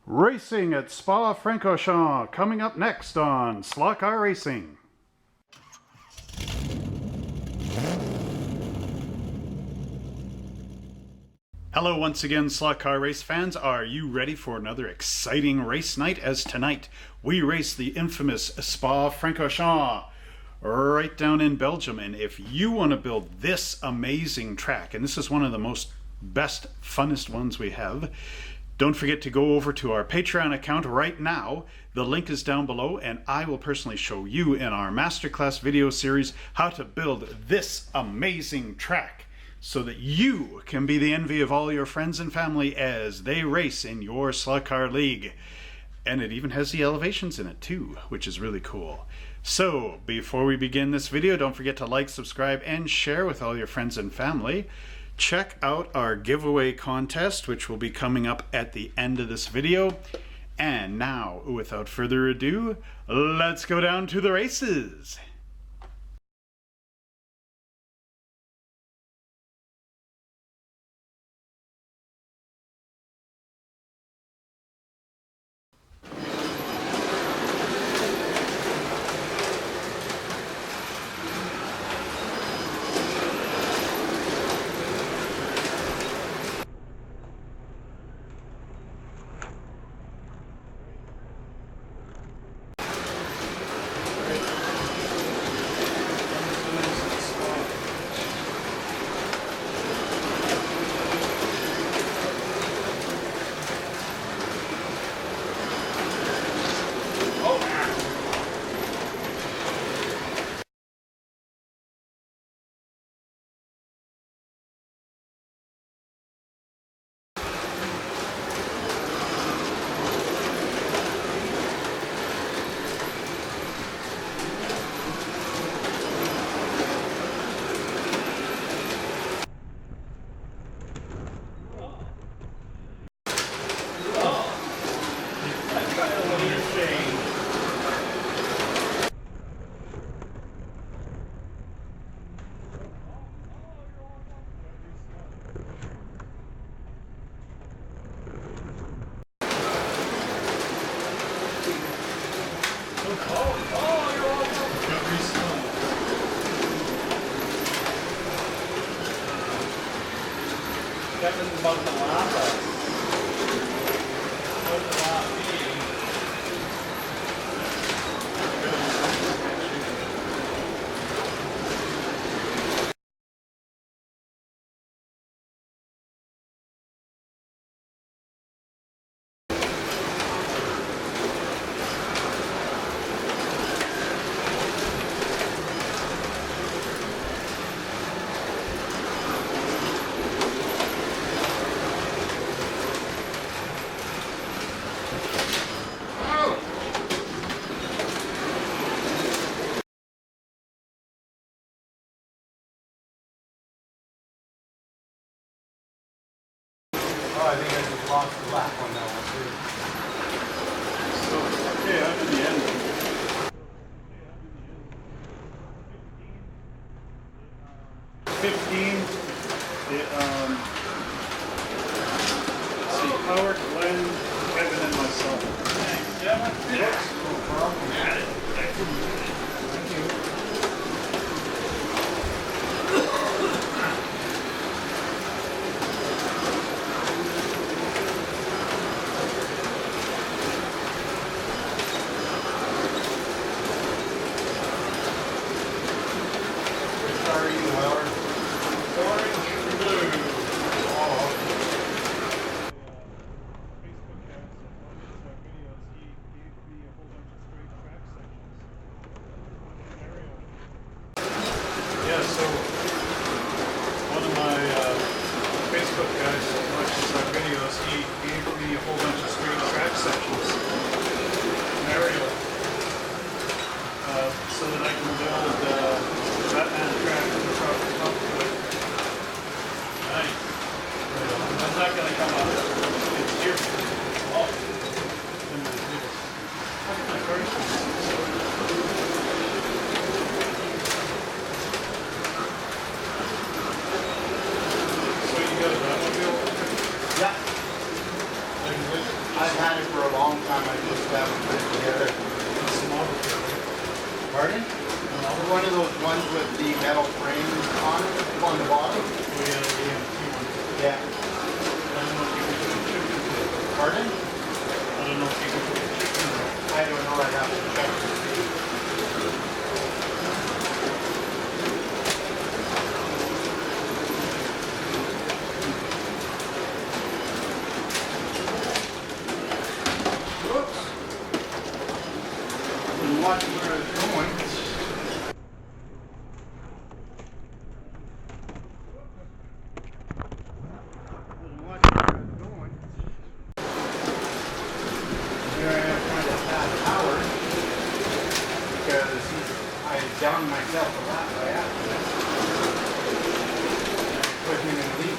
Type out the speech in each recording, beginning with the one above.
Racing at Spa-francorchamps, coming up next on Slot Car Racing. Hello once again, Slot Car Race fans. Are you ready for another exciting race night? As tonight we race the infamous Spa-francorchamps right down in Belgium. And if you want to build this amazing track, and this is one of the most best, funnest ones we have, don't forget to go over to our Patreon account right now. The link is down below, and I will personally show you in our masterclass video series how to build this amazing track so that you can be the envy of all your friends and family as they race in your slot car league. And it even has the elevations in it too, which is really cool. So before we begin this video, don't forget to like, subscribe, and share with all your friends and family. Check out our giveaway contest, which will be coming up at the end of this video. And now, without further ado, let's go down to the races. Kevin's about to laugh at us. About to laugh me. Oh, I think I just lost the lap on that one too. So, okay, after the end. 15. Let's see, Howard, Glenn, Kevin, and myself. Thanks, Kevin. Yes, no problem. Got it. Thank you. Which car are you, Howard? Orange, blue. Oh, Facebook ads and one of his videos, he gave me a whole bunch of straight track sections. had it for a long time. I just haven't put it together. Pardon? One of those ones with the metal frame on it, on the bottom. Yeah. Pardon? I don't know if you can put the chicken in there. I don't know. I'd have to check to see. Whoops. I'm watching where I was going. Down myself a lot by accident. Put him in the lead.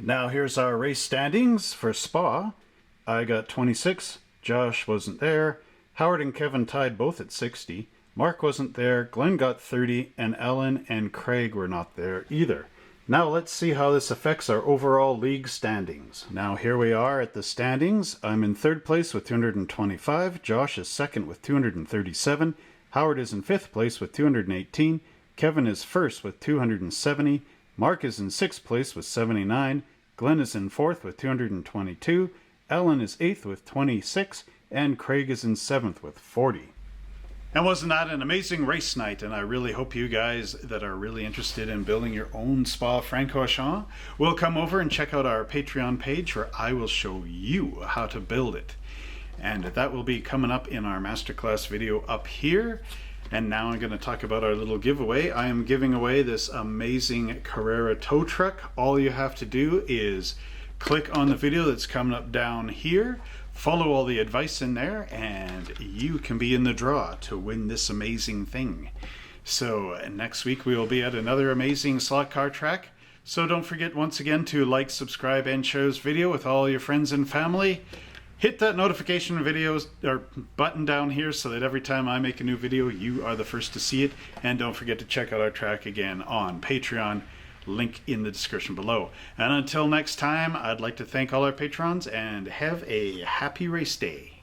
Now here's our race standings for Spa. I got 26, Josh wasn't there, Howard and Kevin tied both at 60, Mark wasn't there, Glenn got 30, and Ellen and Craig were not there either. Now let's see how this affects our overall league standings. Now here we are at the standings. I'm in third place with 225, Josh is second with 237, Howard is in fifth place with 218, Kevin is first with 270, Mark is in sixth place with 79, Glenn is in fourth with 222, Ellen is eighth with 26, and Craig is in seventh with 40. And wasn't that an amazing race night? And I really hope you guys that are really interested in building your own Spa-francorchamps will come over and check out our Patreon page where I will show you how to build it. And that will be coming up in our masterclass video up here. And now I'm going to talk about our little giveaway. I am giving away this amazing Carrera tow truck. All you have to do is click on the video that's coming up down here, follow all the advice in there, and you can be in the draw to win this amazing thing. So next week we will be at another amazing slot car track. So don't forget once again to like, subscribe, and share this video with all your friends and family. Hit that notification videos or button down here so that every time I make a new video, you are the first to see it. And don't forget to check out our track again on Patreon. link in the description below. And until next time, I'd like to thank all our patrons and have a happy race day.